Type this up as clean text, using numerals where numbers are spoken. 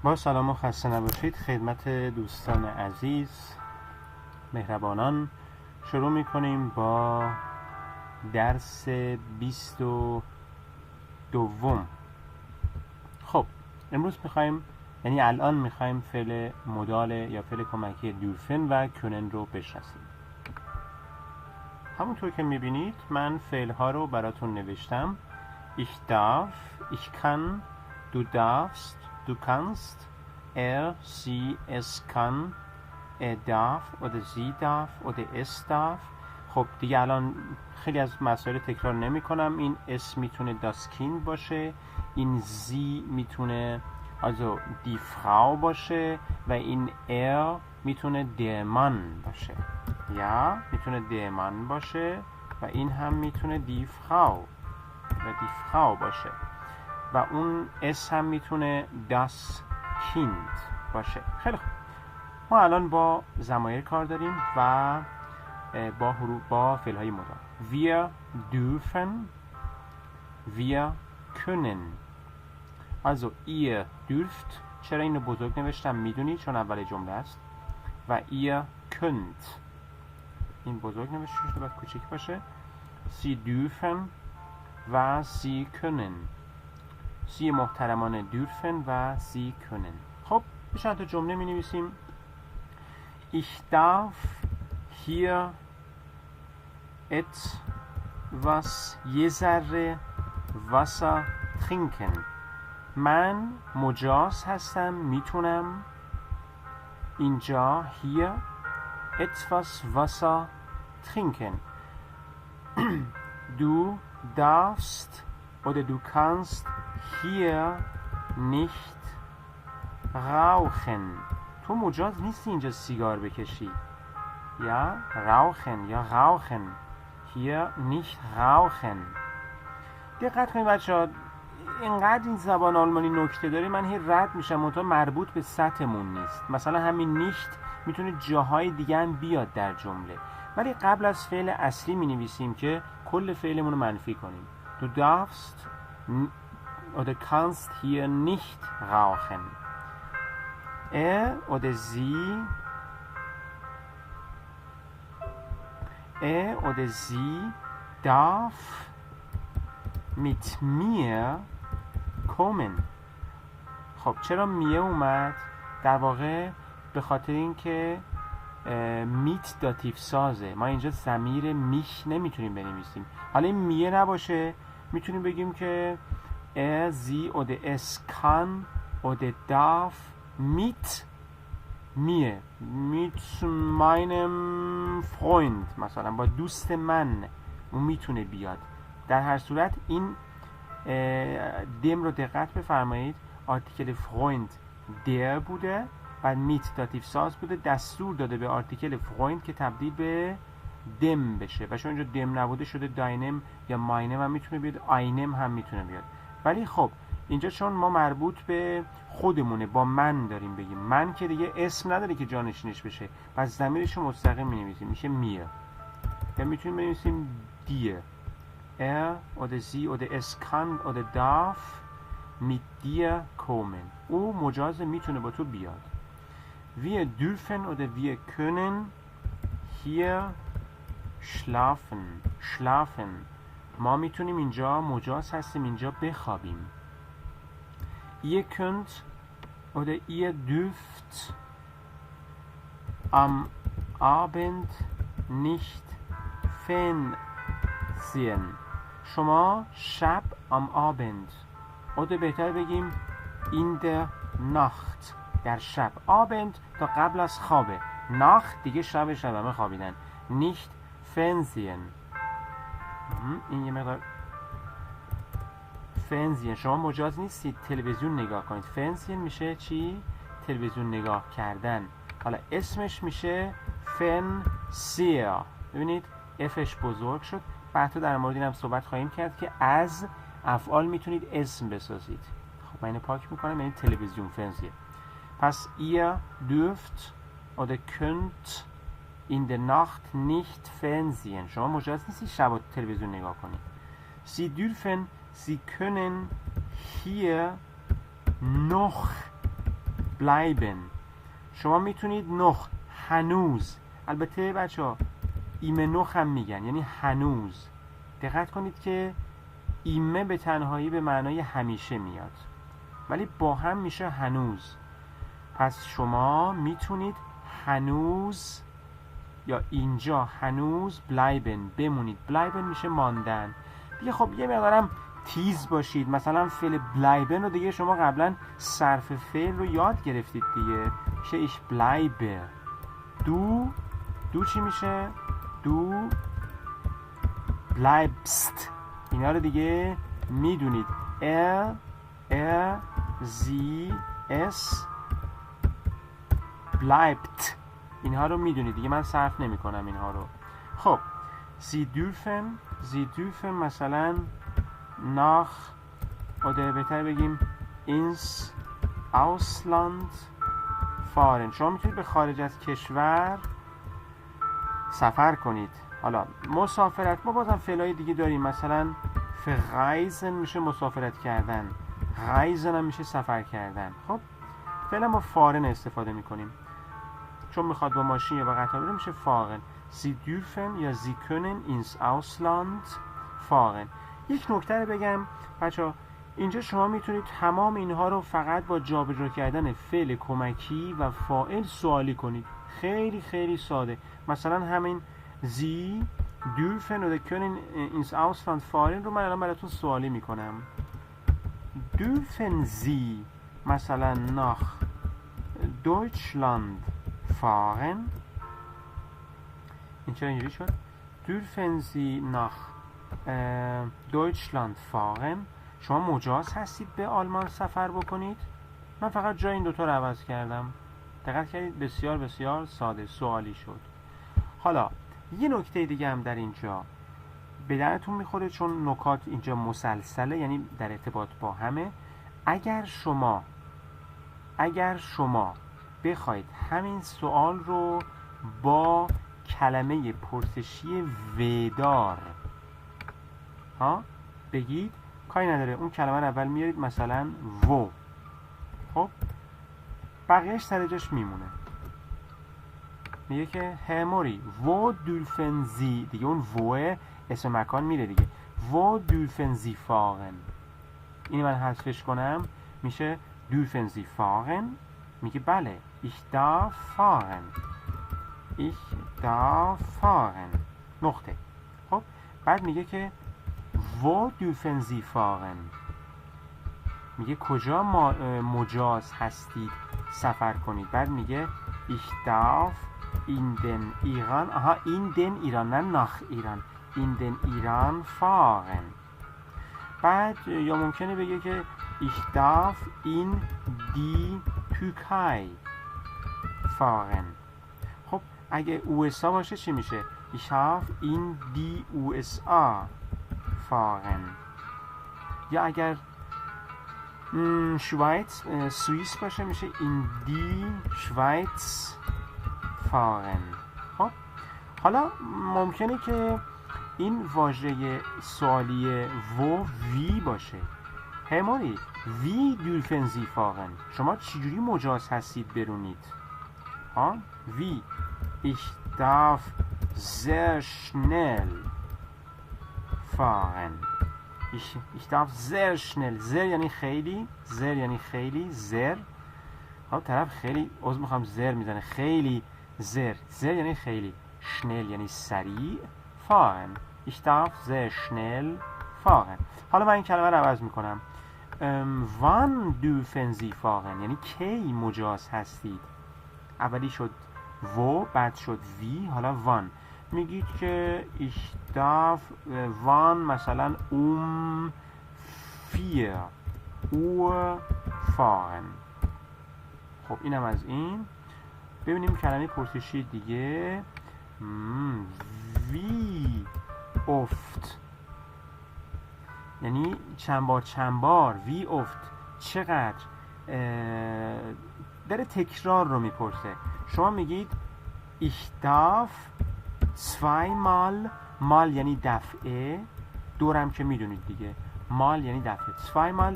با سلام و خسته نباشید خدمت دوستان عزیز مهربانان. شروع میکنیم با درس 22. خب امروز میخوایم الان میخوایم فعل مدال یا فعل کمکی دورفن و کنن رو بشناسیم. همونطور که میبینید من فعل ها رو براتون نوشتم. Ich darf, ich kann, du darfst, du kannst, sie, es kann, darf oder sie darf oder es darf. خب دیگه الان خیلی از مسائل تکرار نمی کنم. این اس میتونه das Kind باشه، این sie میتونه also die Frau باشه و این میتونه der Mann باشه. یا میتونه der Mann باشه و این هم میتونه die Frau و die Frau باشه و اون اس هم میتونه das Kind باشه. خیلی خوب، ما الان با ضمایر کار داریم و با فعل های مدال. Wir dürfen, wir können. also ihr dürft، چرا اینو بزرگ نوشتم میدونی چون اول جمله است، و ihr könnt این بزرگ نوشته شده باید کوچیک باشه. sie dürfen و sie können. sie محترمانه dürfen و sie können. خب چند تا جمله می نویسیم. Ich darf hier etwas یه ذره Wasser trinken. من مجاز هستم، میتونم اینجا hier etwas Wasser trinken. Du darfst oder du kannst hier nicht rauchen. تو مجاز نیستی اینجا سیگار بکشی. یا rauchen یا rauchen. hier nicht rauchen. دقت کنید بچه‌ها، اینقدر این زبان آلمانی نکته داره، من هی رد میشم منتها مربوط به سطحمون نیست. مثلا همین نیشت میتونه جاهای دیگه هم بیاد در جمله، ولی قبل از فعل اصلی می نویسیم که کل فعلمون رو منفی کنیم. Du darfst oder kannst hier nicht rauchen. oder sie darf mit mir kommen. خب چرا میه اومد؟ در واقع به خاطر اینکه میت داتیو سازه. ما اینجا ضمیر میش نمیتونیم بنویسیم. حالا این میه نباشه میتونیم بگیم که sie oder es kann oder darf mit mir mit meinem Freund، مثلا با دوست من اون میتونه بیاد. در هر صورت این دم رو دقت بفرمایید، آرتیکل Freund der بوده و میت داتیو ساز بوده، دستور داده به آرتیکل Freund که تبدیل به دم بشه و چون اینجا دم نبوده شده داینم یا ماینم هم میتونه بیاد، آینم هم میتونه بیاد. ولی خب اینجا چون ما مربوط به خودمونه، با من داریم بگیم، من که دیگه اسم نداره که جانشینش بشه، پس ضمیرش رو مستقیم می‌نویسیم، میشه mir. یا میتونیم بنویسیم dir. oder sie oder es kann oder darf mit dir kommen. او مجاز میتونه با تو بیاد. Wir dürfen oder wir können hier schlafen. ما میتونیم اینجا مجاز هستیم اینجا بخوابیم. Ihr könnt oder ihr dürft am Abend nicht Fernsehen. شما شب am Abend oder بهتر بگیم in der Nacht، در شب. Abend تا قبل از خوابه، Nacht دیگه شب همه خوابیدن. nicht Fernsehen. این یه مقدار Fernsehen شما مجاز نیستید تلویزیون نگاه کنید. Fernsehen میشه چی؟ تلویزیون نگاه کردن. حالا اسمش میشه Fernseher. ببینید افش بزرگ شد. بعدا در مورد اینم صحبت خواهیم کرد که از افعال میتونید اسم بسازید. خب من اینو پاک میکنم، یعنی تلویزیون Fernseher. پس ihr dürft oder könnt in der Nacht nicht Fernsehen. شما مجاز نیستید شب تلویزیون نگاه کنید. Sie dürfen, sie können hier noch bleiben. شما میتونید noch هنوز، البته بچه ها ایمه نخ هم میگن، یعنی هنوز. دقت کنید که ایمه به تنهایی به معنای همیشه میاد، ولی با هم میشه هنوز. پس شما میتونید هنوز یا اینجا هنوز bleiben بمونید. bleiben میشه ماندن دیگه. خب یه مقدارم تیز باشید، مثلا فعل bleiben رو دیگه شما قبلا صرف فعل رو یاد گرفتید دیگه، میشه ich bleibe. دو چی میشه؟ دو bleibst، اینا رو دیگه میدونید. sie es bleibt، اینها رو میدونید دیگه، من صرف نمی کنم اینها رو. خب sie dürfen مثلا nach oder بهتر بگیم ins Ausland fahren. شما میتونید به خارج از کشور سفر کنید. حالا مسافرت، ما بازم فعلای دیگه داریم، مثلا verreisen میشه مسافرت کردن، reisen هم میشه سفر کردن. خب فعلا ما فارن استفاده میکنیم چون میخواد با ماشین یا با قطار بره، میشه fahren. sie dürfen یا sie können ins Ausland fahren. یک نکته رو بگم بچه‌ها، اینجا شما میتونید تمام اینها رو فقط با جابجا کردن فعل کمکی و فاعل سوالی کنید. خیلی خیلی ساده. مثلا همین sie dürfen oder können ins Ausland fahren رو من الان براتون سوالی میکنم. dürfen sie مثلا nach Deutschland fahren؟ این چرا اینجوری شد؟ dürfen sie nach Deutschland fahren؟ شما مجاز هستید به آلمان سفر بکنید؟ من فقط جای این دوتا رو عوض کردم. دقت کردید؟ بسیار بسیار ساده سوالی شد. حالا یه نکته دیگه هم در اینجا به درتون میخوره، چون نکات اینجا مسلسله، یعنی در ارتباط با همه. اگر شما بخواید همین سوال رو با کلمه پرسشی ودار بگید، کاری نداره، اون کلمه رو اول میارید، مثلا و، خب بقیهش سر جاش میمونه. میگه که هموری و دولفن زی، دیگه اون وه اسم مکان میره دیگه، و دولفن زی فاغن. اینی من حذفش کنم میشه دولفن زی فاغن. میگه بله ich darf fahren نقطه. خب بعد میگه که wo dürfen Sie fahren، میگه کجا مجاز هستید سفر کنید. بعد میگه ich darf in den Iran، in den Iran نه nach Iran، in den Iran fahren. بعد یا ممکنه بگه که ich darf in die Türkei fahren. خب اگه USA باشه چی میشه؟ ich darf in die USA fahren. یا اگر شویتس سوئیس باشه میشه in die Schweiz fahren. خب حالا ممکنه که این واژه سوالی و وی باشه. همانی وی dürfen Sie fahren، شما چجوری مجاز هستید برونید؟ وی ich darf sehr schnell fahren. ich darf sehr schnell، زر یعنی خیلی، زر یعنی خیلی، زر طرف خیلی عضو میخوام زر میزنه، خیلی زر، زر یعنی خیلی، schnell یعنی سریع، fahren ich darf sehr schnell fahren. حالا من این کلمه رو عوض میکنم، wann dürfen Sie fahren یعنی کی مجاز هستید. اولی شد و، بعد شد وی، حالا وان. میگید که ich darf wann مثلا 4 Uhr fahren. خب اینم از این. ببینیم کلمه پرسشی دیگه. wie oft یعنی چند بار. wie oft چقدر، داره تکرار رو میپرسه. شما میگید ich darf zweimal، مال یعنی دفعه، دورم که میدونید دیگه، مال یعنی دفعه، zweimal